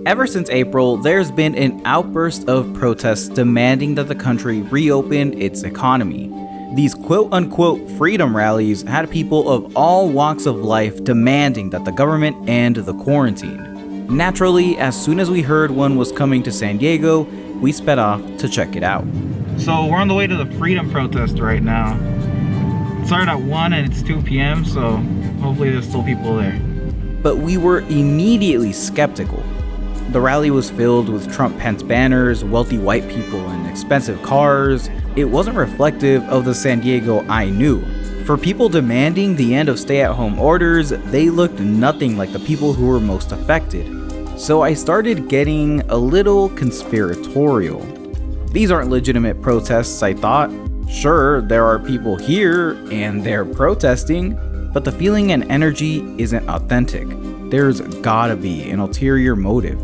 Ever since April, there's been an outburst of protests demanding that the country reopen its economy. These quote-unquote freedom rallies had people of all walks of life demanding that the government end the quarantine. Naturally, as soon as we heard one was coming to San Diego, we sped off to check it out. So we're on the way to the freedom protest right now. It started at 1 and it's 2 p.m. so hopefully there's still people there. But we were immediately skeptical. The rally was filled with Trump-Pence banners, wealthy white people, and expensive cars. It wasn't reflective of the San Diego I knew. For people demanding the end of stay-at-home orders, they looked nothing like the people who were most affected. So I started getting a little conspiratorial. These aren't legitimate protests, I thought. Sure, there are people here and they're protesting, but the feeling and energy isn't authentic. There's gotta be an ulterior motive.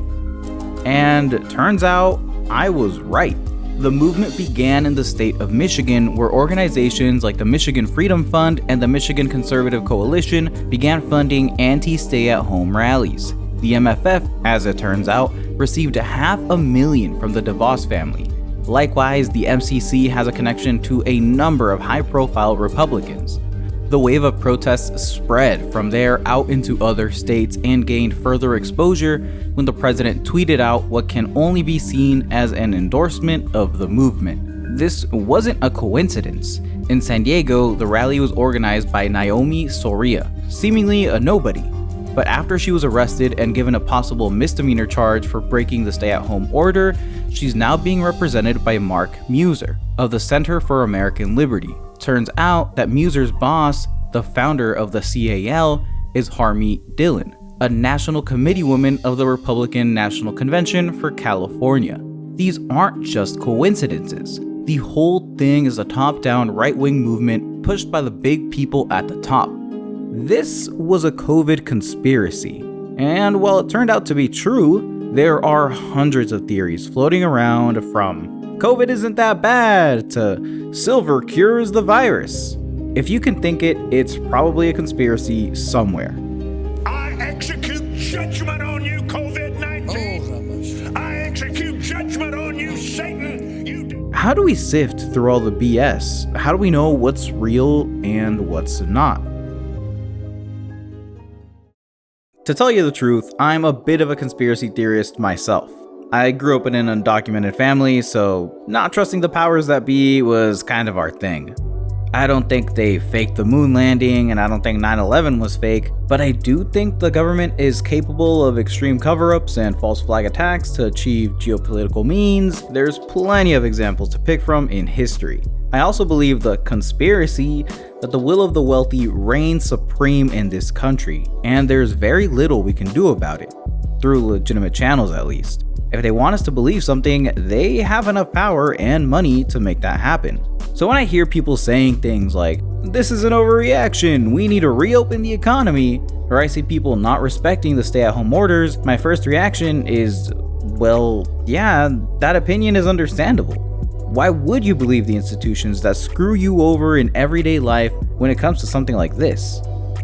And turns out, I was right. The movement began in the state of Michigan, where organizations like the Michigan Freedom Fund and the Michigan Conservative Coalition began funding anti-stay-at-home rallies. The MFF, as it turns out, received $500,000 from the DeVos family. Likewise, the MCC has a connection to a number of high-profile Republicans. The wave of protests spread from there out into other states and gained further exposure when the president tweeted out what can only be seen as an endorsement of the movement. This wasn't a coincidence. In San Diego, the rally was organized by Naomi Soria, seemingly a nobody. But after she was arrested and given a possible misdemeanor charge for breaking the stay-at-home order, she's now being represented by Mark Muser of the Center for American Liberty. Turns out that Muser's boss, the founder of the CAL, is Harmeet Dillon, a national committee woman of the Republican National Convention for California. These aren't just coincidences. The whole thing is a top-down right-wing movement pushed by the big people at the top. This was a COVID conspiracy, and while it turned out to be true, there are hundreds of theories floating around, from COVID isn't that bad to silver cures the virus. If you can think it, it's probably a conspiracy somewhere. I execute judgment on you, COVID-19. I execute judgment on you, Satan. How do we sift through all the BS? How do we know what's real and what's not? To tell you the truth, I'm a bit of a conspiracy theorist myself. I grew up in an undocumented family, so not trusting the powers that be was kind of our thing. I don't think they faked the moon landing, and I don't think 9/11 was fake, but I do think the government is capable of extreme cover-ups and false flag attacks to achieve geopolitical means. There's plenty of examples to pick from in history. I also believe the conspiracy that the will of the wealthy reigns supreme in this country, and there's very little we can do about it, through legitimate channels at least. If they want us to believe something, they have enough power and money to make that happen. So when I hear people saying things like, "This is an overreaction, we need to reopen the economy," or I see people not respecting the stay-at-home orders, my first reaction is, well, yeah, that opinion is understandable. Why would you believe the institutions that screw you over in everyday life when it comes to something like this?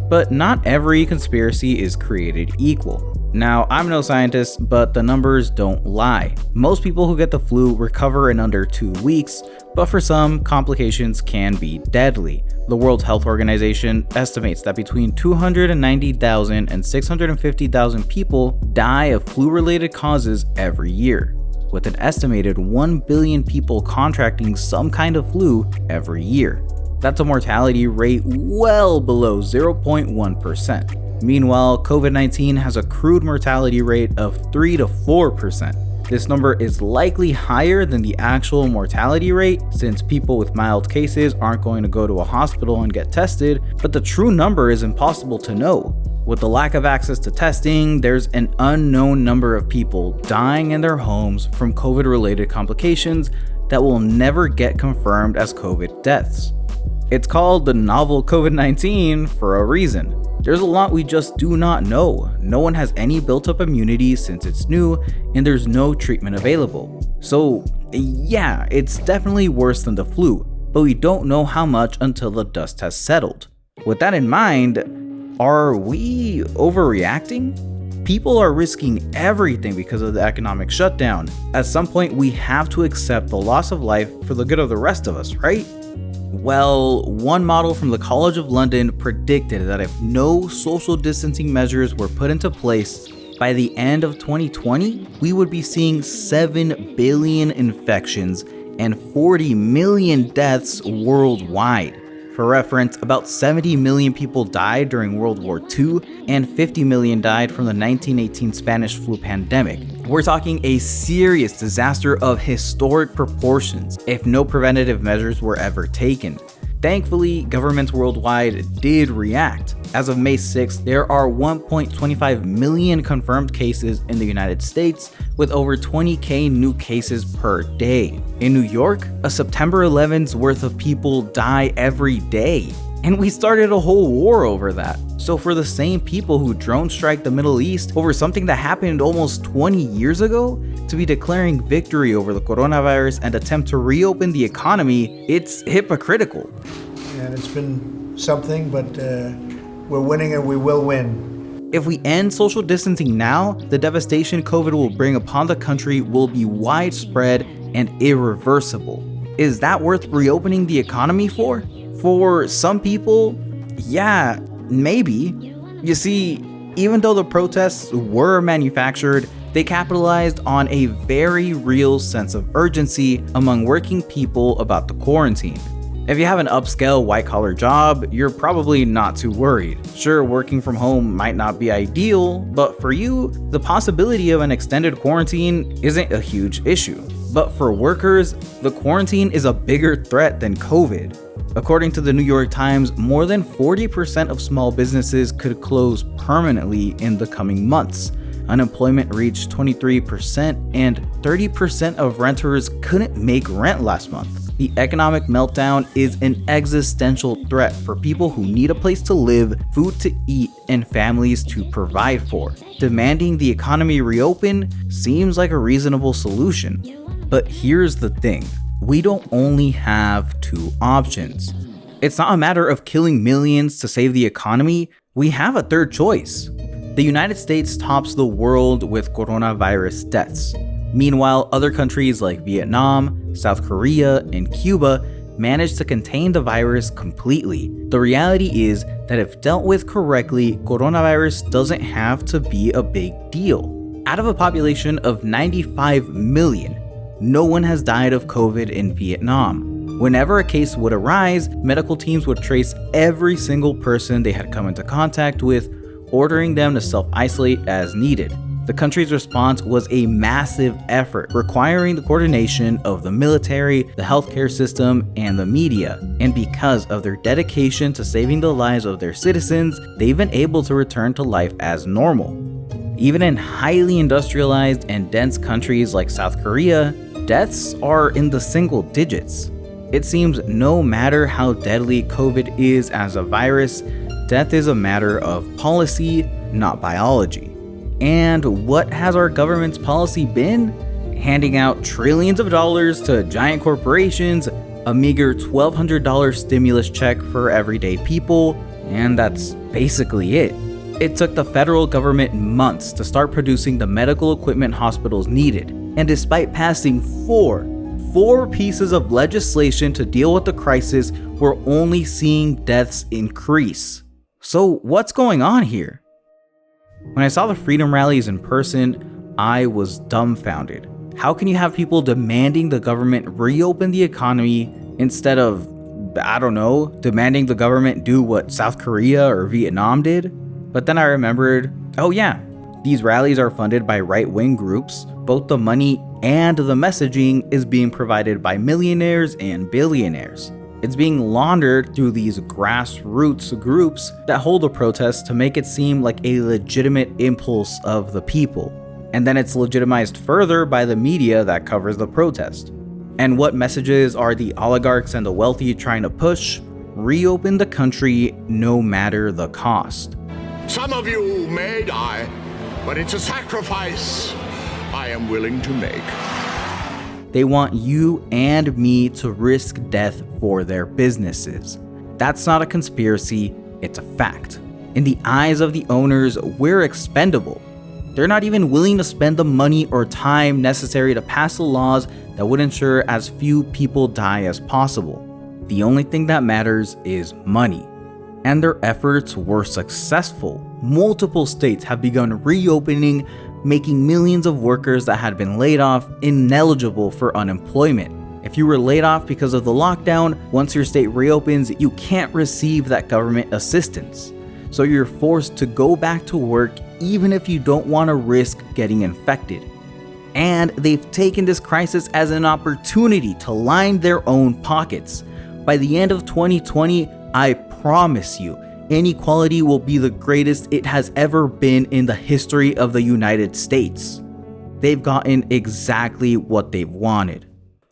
But not every conspiracy is created equal. Now, I'm no scientist, but the numbers don't lie. Most people who get the flu recover in under 2 weeks, but for some, complications can be deadly. The World Health Organization estimates that between 290,000 and 650,000 people die of flu-related causes every year, with an estimated 1 billion people contracting some kind of flu every year. That's a mortality rate well below 0.1%. Meanwhile, COVID-19 has a crude mortality rate of 3 to 4%. This number is likely higher than the actual mortality rate, since people with mild cases aren't going to go to a hospital and get tested, but the true number is impossible to know. With the lack of access to testing, there's an unknown number of people dying in their homes from COVID-related complications that will never get confirmed as COVID deaths. It's called the novel COVID-19 for a reason. There's a lot we just do not know. No one has any built-up immunity since it's new, and there's no treatment available. So yeah, it's definitely worse than the flu, but we don't know how much until the dust has settled. With that in mind, are we overreacting? People are risking everything because of the economic shutdown. At some point, we have to accept the loss of life for the good of the rest of us, right? Well, one model from the College of London predicted that if no social distancing measures were put into place, by the end of 2020, we would be seeing 7 billion infections and 40 million deaths worldwide. For reference, about 70 million people died during World War II, and 50 million died from the 1918 Spanish flu pandemic. We're talking a serious disaster of historic proportions if no preventative measures were ever taken. Thankfully, governments worldwide did react. As of May 6th, there are 1.25 million confirmed cases in the United States, with over 20,000 new cases per day. In New York, a September 11's worth of people die every day. And we started a whole war over that. So for the same people who drone strike the Middle East over something that happened almost 20 years ago, to be declaring victory over the coronavirus and attempt to reopen the economy, it's hypocritical. And it's been something, but we're winning and we will win. If we end social distancing now, the devastation COVID will bring upon the country will be widespread and irreversible. Is that worth reopening the economy for? For some people, yeah, maybe. You see, even though the protests were manufactured, they capitalized on a very real sense of urgency among working people about the quarantine. If you have an upscale white-collar job, you're probably not too worried. Sure, working from home might not be ideal, but for you, the possibility of an extended quarantine isn't a huge issue. But for workers, the quarantine is a bigger threat than COVID. According to the New York Times, more than 40% of small businesses could close permanently in the coming months. Unemployment reached 23%, and 30% of renters couldn't make rent last month. The economic meltdown is an existential threat for people who need a place to live, food to eat, and families to provide for. Demanding the economy reopen seems like a reasonable solution. But here's the thing. We don't only have two options. It's not a matter of killing millions to save the economy. We have a third choice. The United States tops the world with coronavirus deaths. Meanwhile, other countries like Vietnam, South Korea, and Cuba managed to contain the virus completely. The reality is that if dealt with correctly, coronavirus doesn't have to be a big deal. Out of a population of 95 million, no one has died of COVID in Vietnam. Whenever a case would arise, medical teams would trace every single person they had come into contact with, ordering them to self-isolate as needed. The country's response was a massive effort, requiring the coordination of the military, the healthcare system, and the media. And because of their dedication to saving the lives of their citizens, they've been able to return to life as normal. Even in highly industrialized and dense countries like South Korea, deaths are in the single digits. It seems no matter how deadly COVID is as a virus, death is a matter of policy, not biology. And what has our government's policy been? Handing out trillions of dollars to giant corporations, a meager $1,200 stimulus check for everyday people, and that's basically it. It took the federal government months to start producing the medical equipment hospitals needed, and despite passing four pieces of legislation to deal with the crisis, we're only seeing deaths increase. So what's going on here? When I saw the freedom rallies in person, I was dumbfounded. How can you have people demanding the government reopen the economy instead of, demanding the government do what South Korea or Vietnam did? But then I remembered, oh yeah, these rallies are funded by right-wing groups. Both the money and the messaging is being provided by millionaires and billionaires. It's being laundered through these grassroots groups that hold the protests to make it seem like a legitimate impulse of the people. And then it's legitimized further by the media that covers the protest. And what messages are the oligarchs and the wealthy trying to push? Reopen the country no matter the cost. Some of you may die, but it's a sacrifice I am willing to make. They want you and me to risk death for their businesses. That's not a conspiracy, it's a fact. In the eyes of the owners, we're expendable. They're not even willing to spend the money or time necessary to pass the laws that would ensure as few people die as possible. The only thing that matters is money. And their efforts were successful. Multiple states have begun reopening, making millions of workers that had been laid off ineligible for unemployment. If you were laid off because of the lockdown, once your state reopens, you can't receive that government assistance. So you're forced to go back to work even if you don't want to risk getting infected. And they've taken this crisis as an opportunity to line their own pockets. By the end of 2020, I promise you, inequality will be the greatest it has ever been in the history of the United States. They've gotten exactly what they've wanted.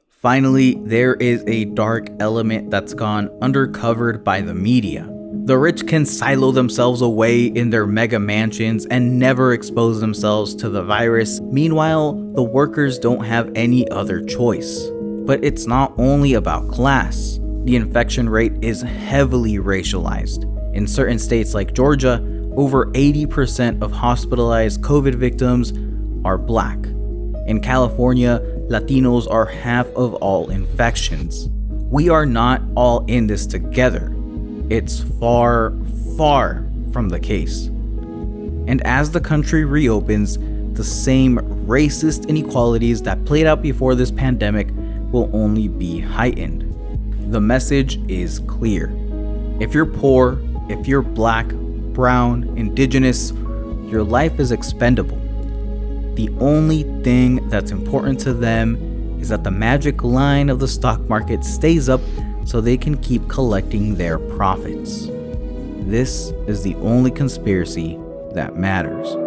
Finally, there is a dark element that's gone undercovered by the media. The rich can silo themselves away in their mega mansions and never expose themselves to the virus. Meanwhile, the workers don't have any other choice. But it's not only about class. The infection rate is heavily racialized. In certain states like Georgia, over 80% of hospitalized COVID victims are black. In California, Latinos are half of all infections. We are not all in this together. It's far, far from the case. And as the country reopens, the same racist inequalities that played out before this pandemic will only be heightened. The message is clear. If you're poor, if you're black, brown, indigenous, your life is expendable. The only thing that's important to them is that the magic line of the stock market stays up so they can keep collecting their profits. This is the only conspiracy that matters.